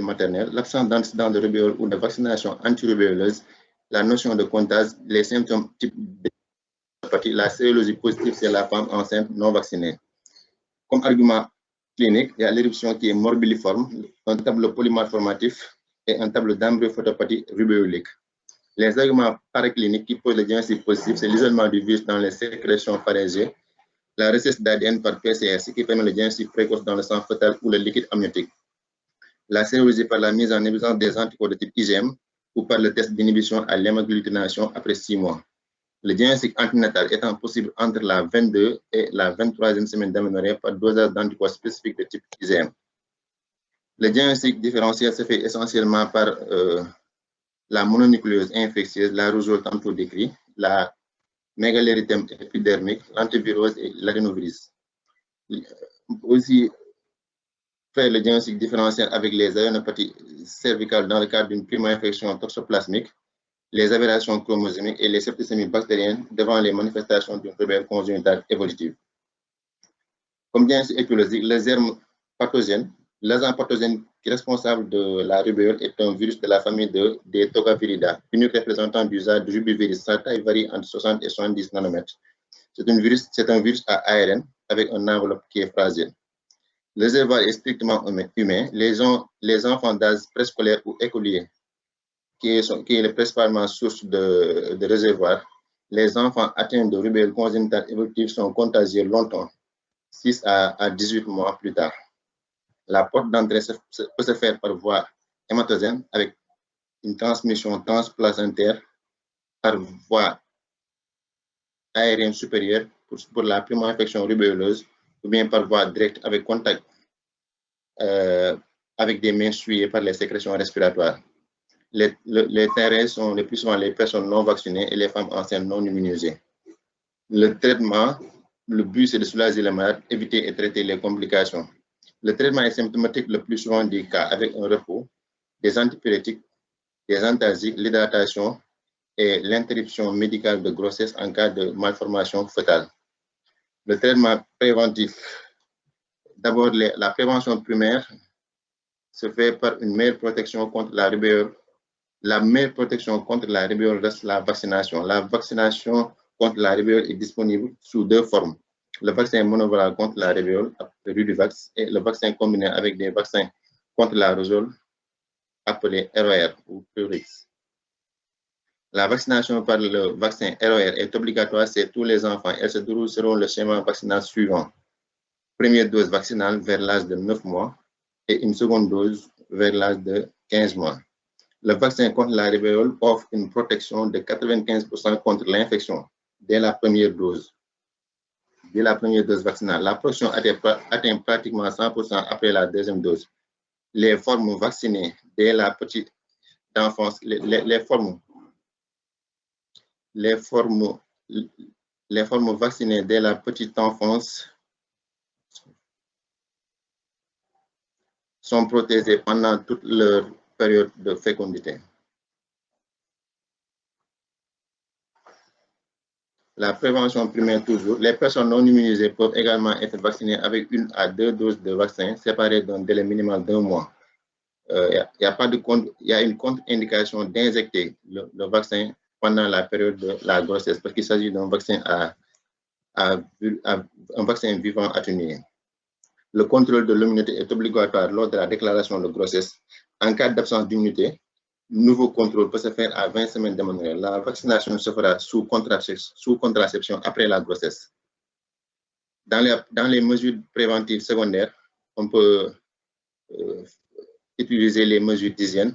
maternelle, l'absence d'antécédents de rubéole ou de vaccination antirubéoleuse, la notion de comptage, les symptômes type B, la sérologie positive chez la femme enceinte non vaccinée. Comme argument clinique, il y a l'éruption qui est morbilliforme, un tableau polymalformatif et un tableau d'embryophotopathie rubéolique. Les arguments paracliniques qui posent le diagnostic positif, c'est l'isolement du virus dans les sécrétions pharyngées, la recherche d'ADN par PCR, ce qui permet le diagnostic précoce dans le sang fœtal ou le liquide amniotique. La sérologie par la mise en évidence des anticorps de type IgM ou par le test d'inhibition à l'hémagglutination après 6 mois. Le diagnostic antinatal étant possible entre la 22 et la 23e semaine d'aménorrhée par dosage d'anticorps spécifiques de type IgM. Le diagnostic différentiel se fait essentiellement par la mononucléose infectieuse, la rougeole tantôt décrit, la mégalérythème épidermique, l'antivirose et l'adénovirus. Aussi, faire le diagnostic différentiel avec les aéronopathies cervicales dans le cadre d'une primo-infection toxoplasmique, les aberrations chromosomiques et les septicémies bactériennes devant les manifestations d'une rubéole congénitale évolutive. Comme diagnostic épiologique, le germe pathogène, l'agent pathogène qui est responsable de la rubéole est un virus de la famille des Togaviridae, unique représentant du genre de rubivirus. Sa taille varie entre 60 et 70 nanomètres. C'est un virus à ARN avec une enveloppe qui est fragile. Le réservoir est strictement humain. Les enfants d'âge préscolaire ou écolier, qui est principalement source de réservoir, les enfants atteints de rubéole congénitale évolutive sont contagieux longtemps, 6 à 18 mois plus tard. La porte d'entrée peut se faire par voie hématogène avec une transmission transplacentaire par voie aérienne supérieure pour la primo-infection rubéoleuse ou bien par voie directe avec contact avec des mains souillées par les sécrétions respiratoires. Les terrains sont le plus souvent les personnes non vaccinées et les femmes enceintes non immunisées. Le traitement, le but c'est de soulager le malade, éviter et traiter les complications. Le traitement est symptomatique le plus souvent des cas avec un repos, des antipyrétiques, des antalgiques, l'hydratation et l'interruption médicale de grossesse en cas de malformation fœtale. Le traitement préventif, d'abord la prévention primaire se fait par une meilleure protection contre la rubéole. La meilleure protection contre la rubéole reste la vaccination. La vaccination contre la rubéole est disponible sous 2 formes. Le vaccin monovalent contre la rubéole, appelé Rudivax, et le vaccin combiné avec des vaccins contre la rougeole, appelé ROR ou Plurix. La vaccination par le vaccin ROR est obligatoire chez tous les enfants. Elle se déroule selon le schéma vaccinal suivant. Première dose vaccinale vers l'âge de 9 mois et une seconde dose vers l'âge de 15 mois. Le vaccin contre la rubéole offre une protection de 95% contre l'infection dès la première dose. Dès la première dose vaccinale, la protection atteint pratiquement 100% après la deuxième dose. Les formes vaccinées dès la petite enfance, les formes vaccinées dès la petite enfance sont protégées pendant toute leur période de fécondité. La prévention primaire toujours. Les personnes non immunisées peuvent également être vaccinées avec 1 à 2 doses de vaccin séparées d'un délai minimal d'1 mois. Il y a une contre-indication d'injecter le vaccin pendant la période de la grossesse parce qu'il s'agit d'un vaccin un vaccin vivant atténué. Le contrôle de l'immunité est obligatoire lors de la déclaration de grossesse. En cas d'absence d'immunité, nouveau contrôle peut se faire à 20 semaines d'aménorrhée. La vaccination se fera sous contraception après la grossesse. Dans les mesures préventives secondaires, on peut utiliser les mesures d'hygiène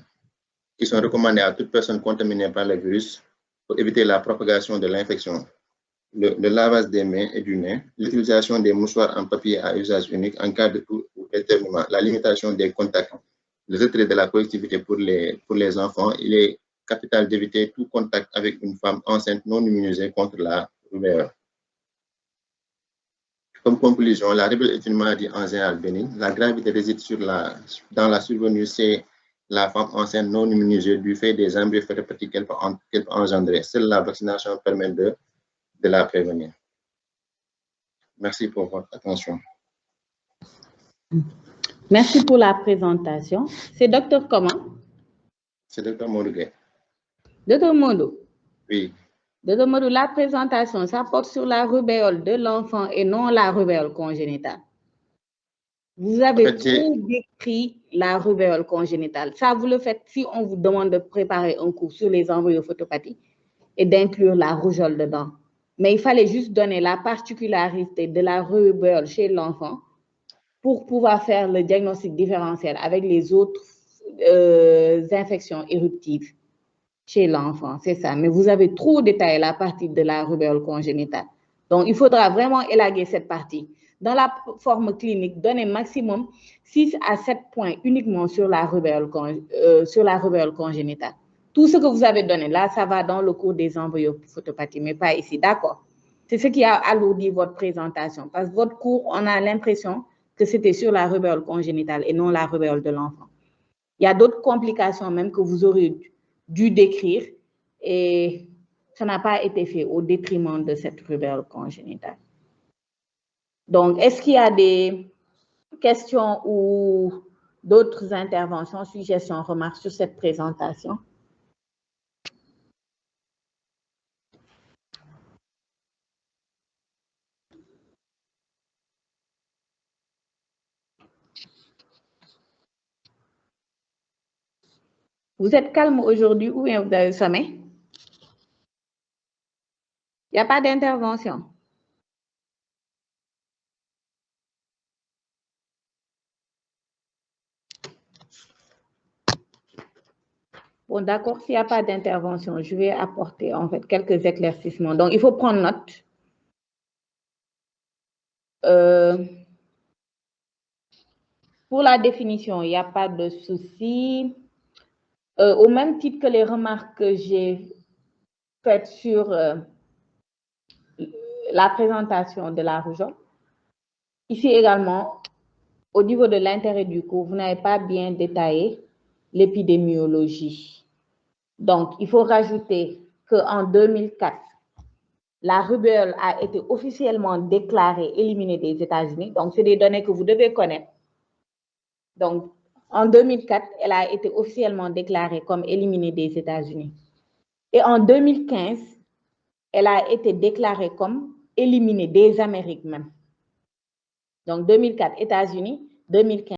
qui sont recommandées à toute personne contaminée par le virus pour éviter la propagation de l'infection. Le lavage des mains et du nez, l'utilisation des mouchoirs en papier à usage unique en cas de toux ou d'éternuement, la limitation des contacts, le retrait de la collectivité pour les enfants. Il est capital d'éviter tout contact avec une femme enceinte non immunisée contre la rubéole. Comme conclusion, la rubéole est une maladie en général bénigne. La gravité réside dans la survenue chez la femme enceinte non immunisée du fait des embryos phétopathiques qu'elle peut engendrer. Seule la vaccination permet de la prévenir. Merci pour votre attention. Merci pour la présentation. C'est docteur comment? C'est docteur Modou. Docteur Modou. Oui. Docteur Modou, la présentation, ça porte sur la rubéole de l'enfant et non la rubéole congénitale. Vous avez trop décrit la rubéole congénitale. Ça, vous le faites si on vous demande de préparer un cours sur les embryophotopathie et d'inclure la rougeole dedans. Mais il fallait juste donner la particularité de la rubéole chez l'enfant pour pouvoir faire le diagnostic différentiel avec les autres infections éruptives chez l'enfant. C'est ça. Mais vous avez trop détaillé la partie de la rubéole congénitale. Donc, il faudra vraiment élaguer cette partie. Dans la forme clinique, donnez maximum 6 à 7 points uniquement sur la rubéole congénitale. Tout ce que vous avez donné là, ça va dans le cours des embryophotopathie, mais pas ici. D'accord? C'est ce qui a alourdi votre présentation. Parce que votre cours, on a l'impression que c'était sur la rubéole congénitale et non la rubéole de l'enfant. Il y a d'autres complications même que vous aurez dû décrire et ça n'a pas été fait au détriment de cette rubéole congénitale. Donc, est-ce qu'il y a des questions ou d'autres interventions, suggestions, remarques sur cette présentation? Vous êtes calme aujourd'hui ou bien vous avez sommeil? Il n'y a pas d'intervention. Bon, d'accord, s'il n'y a pas d'intervention, je vais apporter en fait quelques éclaircissements. Donc, il faut prendre note. Pour la définition, il n'y a pas de souci. Au même titre que les remarques que j'ai faites sur la présentation de la rougeole, ici également, au niveau de l'intérêt du cours, vous n'avez pas bien détaillé l'épidémiologie. Donc, il faut rajouter qu'en 2004, la rubéole a été officiellement déclarée éliminée des États-Unis. Donc, c'est des données que vous devez connaître. Donc, en 2004, elle a été officiellement déclarée comme éliminée des États-Unis. Et en 2015, elle a été déclarée comme éliminée des Amériques même. Donc, 2004, États-Unis, 2015.